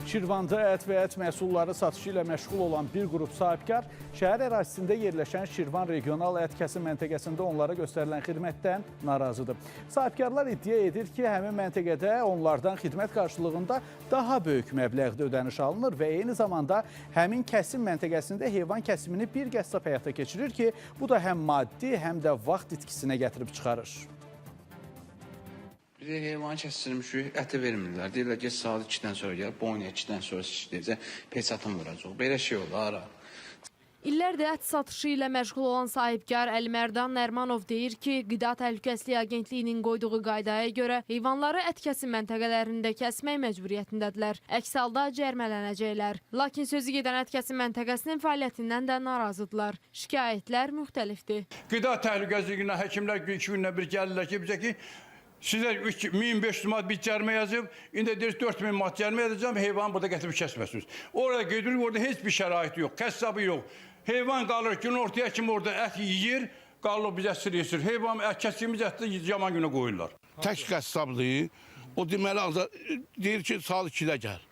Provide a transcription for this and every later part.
Şirvanda ət və ət məhsulları satışı ilə məşğul olan bir qrup sahibkar şəhər ərazisində yerləşən Şirvan regional ət kəsim məntəqəsində onlara göstərilən xidmətdən narazıdır. Sahibkarlar iddia edir ki, həmin məntəqədə onlardan xidmət qarşılığında daha böyük məbləğdə ödəniş alınır və eyni zamanda həmin kəsim məntəqəsində heyvan kəsimini bir qəssab həyata keçirir ki, bu da həm maddi, həm də vaxt itkisinə gətirib çıxarır. Bizə heyvanı kəsilmişik, əti vermirlər. Deyirlər ki, saat 2-dən sonra gəl, boyuna 2-dən sonra şişləyəcək, peçatın vuracaq. Belə şey olar. İllərdir ət satışı ilə məşğul olan sahibkar Əlimərdan Nərmanov deyir ki, Qida Təhlükəsizliyi Agentliyinin qoyduğu qaydaya görə heyvanları ət kəsim məntəqələrində kəsmək məcburiyyətindədirlər. Əks halda cərmələnəcəklər. Lakin sözü gedən ət kəsim məntəqəsinin fəaliyyətindən də narazıdırlar. Şikayətlər müxtəlifdir. Qida Təhlükəsizliyinə həkimlər 2 gündən bir gəlirlər ki, bizə ki, sizə 1500 manat bir cərmə yazıb, indi deyir 4000 manat cərmə yazacağım, heyvanı burada gətirib kəsməsiniz. Orada gedirik, orada heç bir şərait yox, qəssabı yox. Heyvan qalır gün ortaya kimi orada ət yiyir, qalır bizə sırıyır. Heyvan kəsdiyimiz ətdə yaman günə qoyurlar. Tək qəssablığı, o deməli deyir ki, saat 2-də gəl.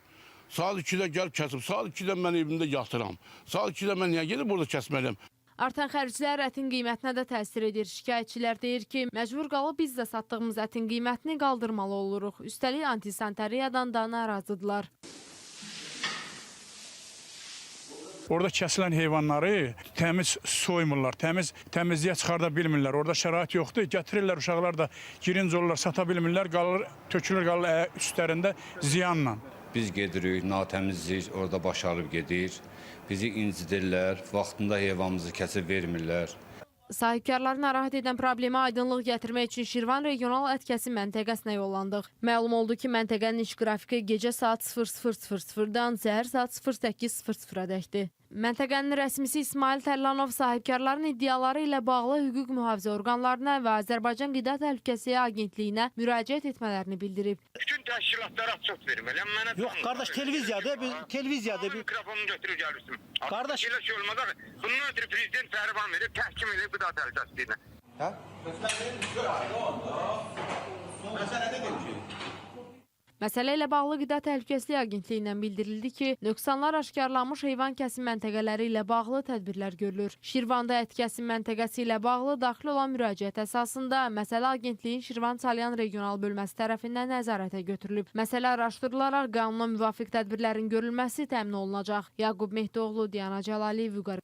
Saat 2-də gəl kəsib, saat 2-də mən evimdə yatıram. Saat 2-də mən niyə gedib burada kəsməliyəm? Artan xərclər ətin qiymətinə də təsir edir. Şikayətçilər deyir ki, məcbur qalıb biz də satdığımız ətin qiymətini qaldırmalı oluruq. Üstəlik antisantariyadan da narazıdırlar. Orada kəsilən heyvanları təmiz soymurlar, təmizliyə çıxarda bilmirlər. Orada şərait yoxdur. Gətirirlər, uşaqlar da girinci olurlar, sata bilmirlər, tökülür qalır üstlərində ziyanla. Biz gedirik, natəmizlik orada başarıb gedir. Bizi incidirlər, vaxtında heyvanımızı kəsib vermirlər. Sahibkarları narahat edən problemə aydınlıq gətirmək üçün Şirvan regional ət kəsim məntəqəsinə yollandıq. Məlum oldu ki, məntəqənin iş qrafiki gecə saat 00:00-dan səhər saat 08:00-dəkdir. Məntəqənin rəsmisi İsmail Tərlanov sahibkarların iddiaları ilə bağlı hüquq mühafizə orqanlarına və Azərbaycan Qida Təhlükəsizliyi Agentliyinə müraciət etmələrini bildirib. Bütün təşkilatlara çox verməliyəm. Yox, qardaş, televiziyadır. Mikrofonu götürüb gəlirsin. Qardaş, elə şey olmaz. Bundan ötürü prezident fərman verib, təhkim edib Qida Təhlükəsizliyinə. hə? Məsələdə gəlir. Məsələ ilə bağlı Qida Təhlükəsizliyi Agentliyindən bildirildi ki, nöqsanlar aşkarlanmış heyvan kəsim məntəqələri ilə bağlı tədbirlər görülür. Şirvanda ət kəsim məntəqəsi ilə bağlı daxil olan müraciət əsasında məsələ agentliyin Şirvan Salyan regional bölməsi tərəfindən nəzarətə götürülüb. Məsələ araşdırılaraq qanuna müvafiq tədbirlərin görülməsi təmin olunacaq. Yaqub Mehdioğlu, Diana Cəlali, Vüqar.